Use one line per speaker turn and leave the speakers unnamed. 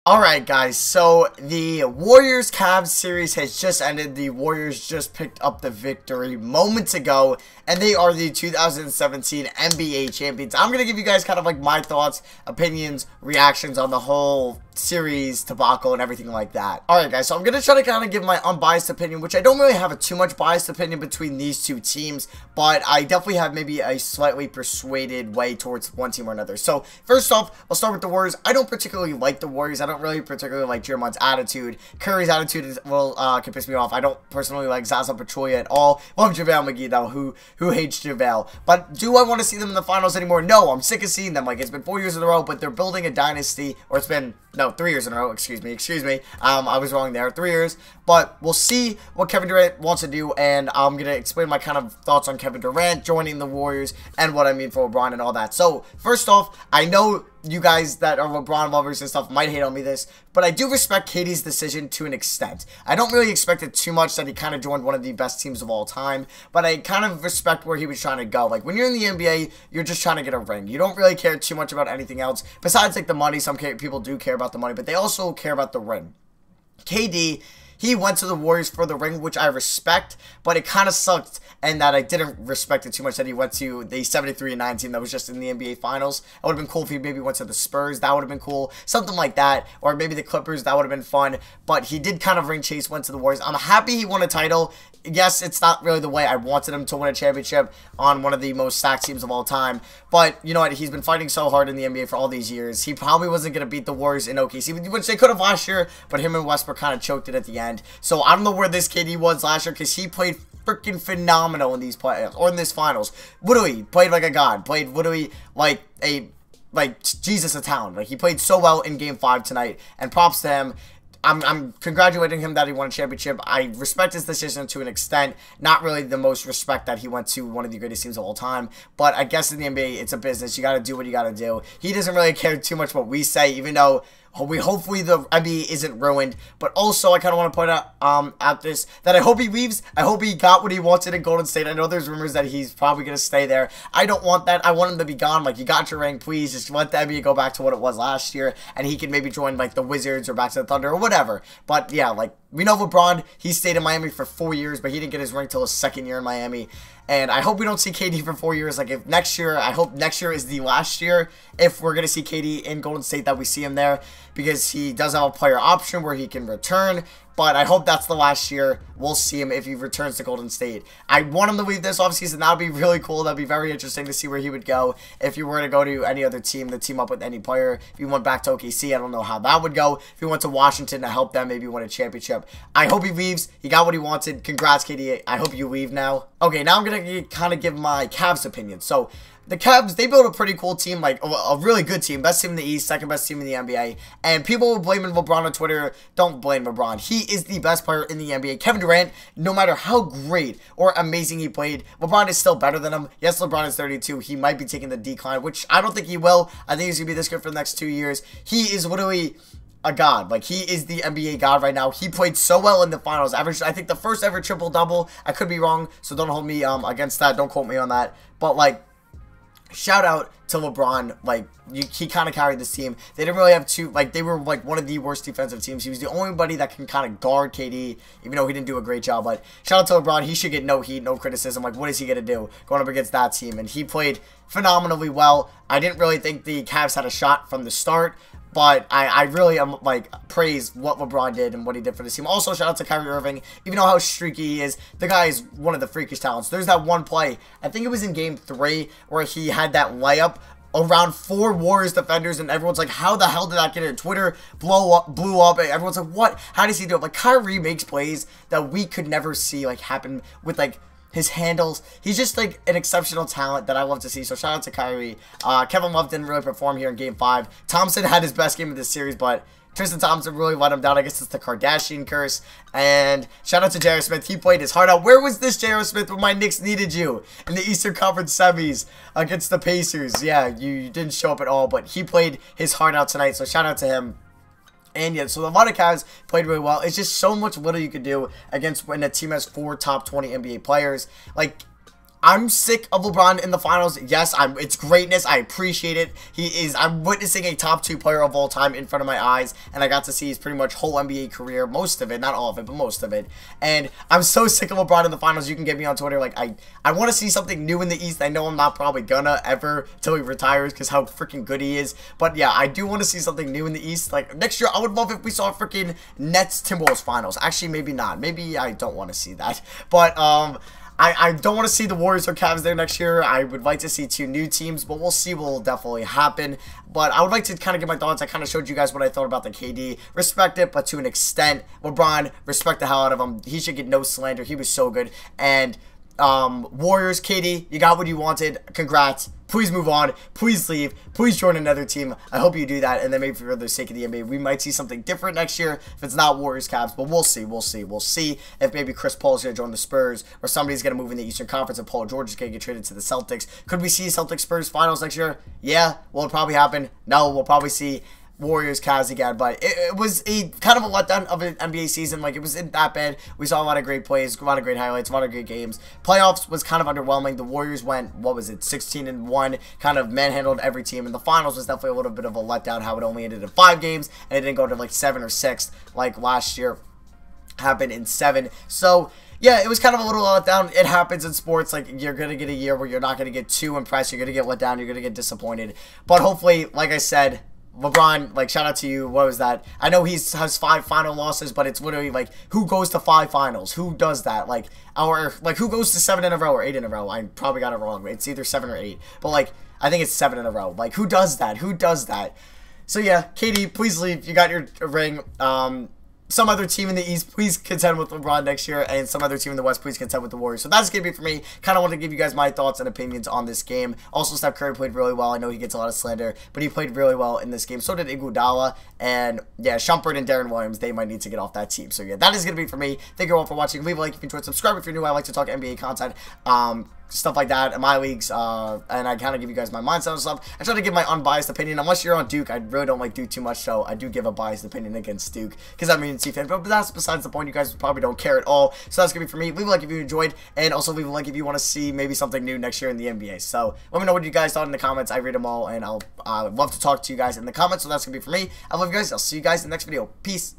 Alright guys, so the Warriors-Cavs series has just ended. The Warriors just picked up the victory moments ago, and they are the 2017 NBA champions. I'm going to give you guys kind of like my thoughts, opinions, reactions on the whole series, debacle, and everything like that. Alright guys, so I'm going to try to kind of give my unbiased opinion, which I don't really have a too much biased opinion between these two teams, but I definitely have maybe a slightly persuaded way towards one team or another. So first off, I'll start with the Warriors. I don't particularly like the Warriors. I don't really particularly like Durant's attitude. Curry's attitude can piss me off. I don't personally like Zaza Pachulia at all. Love JaVale McGee though, who hates JaVale. But do I want to see them in the finals anymore? No, I'm sick of seeing them. Like, it's been 4 years in a row, but they're building a dynasty, or it's been, no, 3 years in a row, excuse me. I was wrong there, 3 years. But we'll see what Kevin Durant wants to do, and I'm going to explain my kind of thoughts on Kevin Durant joining the Warriors and what I mean for LeBron and all that. So, first off, I know you guys that are LeBron lovers and stuff might hate on me this, but I do respect KD's decision to an extent. I don't really expect it too much that he kind of joined one of the best teams of all time, but I kind of respect where he was trying to go. Like, when you're in the NBA, you're just trying to get a ring. You don't really care too much about anything else, besides, like, the money. Some people do care about the money, but they also care about the ring. KD, he went to the Warriors for the ring, which I respect, but it kind of sucked, and that I didn't respect it too much that he went to the 73-9 team that was just in the NBA Finals. It would have been cool if he maybe went to the Spurs. That would have been cool. Something like that. Or maybe the Clippers. That would have been fun. But he did kind of ring chase, went to the Warriors. I'm happy he won a title. Yes, it's not really the way I wanted him to win a championship on one of the most stacked teams of all time. But, you know what? He's been fighting so hard in the NBA for all these years. He probably wasn't going to beat the Warriors in OKC, which they could have last year, but him and Westbrook kind of choked it at the end. So, I don't know where this KD was last year, because he played freaking phenomenal in these playoffs, or in this finals. Literally, played like a god. Played literally like Jesus of talent. Like, he played so well in Game 5 tonight, and props to him. I'm congratulating him that he won a championship. I respect his decision to an extent. Not really the most respect that he went to one of the greatest teams of all time. But I guess in the NBA, it's a business. You got to do what you got to do. He doesn't really care too much what we say, even though hopefully the NBA isn't ruined. But also, I kind of want to point out at this that I hope he leaves. I hope he got what he wanted in Golden State. I know there's rumors that he's probably going to stay there. I don't want that. I want him to be gone. Like, you got your ring, please. Just let the NBA go back to what it was last year, and he can maybe join, like, the Wizards or back to the Thunder or whatever. But, yeah, like, we know LeBron, he stayed in Miami for 4 years, but he didn't get his ring till his second year in Miami. And I hope we don't see KD for 4 years. Like, if next year, I hope next year is the last year, if we're going to see KD in Golden State, that we see him there, because he does have a player option where he can return. But I hope that's the last year we'll see him if he returns to Golden State. I want him to leave this offseason. That would be really cool. That would be very interesting to see where he would go if he were to go to any other team, to team up with any player. If he went back to OKC, I don't know how that would go. If he went to Washington to help them maybe win a championship. I hope he leaves. He got what he wanted. Congrats, KD. I hope you leave now. Okay, now I'm going to kind of give my Cavs opinion. So, the Cavs, they built a pretty cool team, like a really good team. Best team in the East, second best team in the NBA. And people were blaming LeBron on Twitter. Don't blame LeBron. He is the best player in the NBA. Kevin Durant, no matter how great or amazing he played, LeBron is still better than him. Yes, LeBron is 32. He might be taking the decline, which I don't think he will. I think he's going to be this good for the next 2 years. He is literally a god. Like, he is the NBA god right now. He played so well in the finals. Averaged, I think, the first ever triple-double. I could be wrong, so don't hold me against that. Don't quote me on that. But, like, shout out to LeBron. Like, he kind of carried this team. They didn't really have two, like, they were, like, one of the worst defensive teams. He was the only buddy that can kind of guard KD, even though he didn't do a great job. But shout out to LeBron. He should get no heat, no criticism. Like, what is he going to do going up against that team? And he played phenomenally well. I didn't really think the Cavs had a shot from the start, but I really am, like, praise what LeBron did and what he did for this team. Also, shout out to Kyrie Irving. Even though how streaky he is, the guy is one of the freakish talents. There's that one play, I think it was in Game 3, where he had that layup around 4 Warriors defenders, and everyone's like, how the hell did that get in? Twitter blew up. Everyone's like, what? How does he do it? Like, Kyrie makes plays that we could never see, like, happen with, like, his handles. He's just, like, an exceptional talent that I love to see. So, shout out to Kyrie. Kevin Love didn't really perform here in Game 5. Thompson had his best game of this series, but Tristan Thompson really let him down. I guess it's the Kardashian curse. And shout out to J.R. Smith. He played his heart out. Where was this, J.R. Smith, when my Knicks needed you in the Eastern Conference semis against the Pacers? Yeah, you didn't show up at all, but he played his heart out tonight. So, shout out to him. And yeah, so a lot of Cavs played really well. It's just so much little you could do against when a team has 4 top 20 NBA players. Like, I'm sick of LeBron in the finals. Yes, it's greatness. I appreciate it. I'm witnessing a top 2 player of all time in front of my eyes, and I got to see his pretty much whole NBA career, most of it, not all of it, but most of it. And I'm so sick of LeBron in the finals. You can get me on Twitter. Like, I want to see something new in the East. I know I'm not probably gonna ever till he retires because how freaking good he is. But yeah, I do want to see something new in the East. Like, next year, I would love if we saw freaking Nets Timberwolves finals. Actually, maybe not. Maybe I don't want to see that. But, I don't want to see the Warriors or Cavs there next year. I would like to see 2 new teams, but we'll see what will definitely happen. But I would like to kind of give my thoughts. I kind of showed you guys what I thought about the KD. Respect it, but to an extent. LeBron, respect the hell out of him. He should get no slander. He was so good. And Warriors, KD, you got what you wanted. Congrats. Please move on. Please leave. Please join another team. I hope you do that. And then maybe for the sake of the NBA, we might see something different next year if it's not Warriors, Cavs. But we'll see. We'll see. We'll see if maybe Chris Paul's going to join the Spurs or somebody's going to move in the Eastern Conference and Paul George is going to get traded to the Celtics. Could we see Celtics Spurs finals next year? Yeah. Will it probably happen? No. We'll probably see Warriors, Cavs again, but it was a kind of a letdown of an NBA season. Like, it wasn't that bad. We saw a lot of great plays, a lot of great highlights, a lot of great games. Playoffs was kind of underwhelming. The Warriors went, what was it, 16-1, kind of manhandled every team. And the finals was definitely a little bit of a letdown, how it only ended in 5 games, and it didn't go to like 7 or 6 like last year happened in 7. So yeah, it was kind of a little letdown. It happens in sports. Like, you're going to get a year where you're not going to get too impressed. You're going to get let down. You're going to get disappointed. But hopefully, like I said, LeBron, like, shout out to you. What was that? I know he has 5 final losses, but it's literally like, who goes to 5 finals? Who does that? Like, who goes to 7 in a row or 8 in a row? I probably got it wrong. It's either 7 or 8. But, like, I think it's 7 in a row. Like, who does that? Who does that? So, yeah, KD, please leave. You got your ring. Some other team in the East, please contend with LeBron next year, and some other team in the West, please contend with the Warriors. So that's going to be for me. Kind of want to give you guys my thoughts and opinions on this game. Also, Steph Curry played really well. I know he gets a lot of slander, but he played really well in this game. So did Iguodala, and yeah, Shumpert and Darren Williams, they might need to get off that team. So yeah, that is going to be for me. Thank you all for watching. Leave a like if you enjoyed. Subscribe if you're new. I like to talk NBA content. Stuff like that in my leagues, and I kind of give you guys my mindset and stuff. I try to give my unbiased opinion. Unless you're on Duke, I really don't like Duke too much, so I do give a biased opinion against Duke, because I'm a UNC fan, but that's besides the point. You guys probably don't care at all, so that's going to be for me. Leave a like if you enjoyed, and also leave a like if you want to see maybe something new next year in the NBA. So let me know what you guys thought in the comments. I read them all, and I'll love to talk to you guys in the comments, so that's going to be for me. I love you guys. I'll see you guys in the next video. Peace.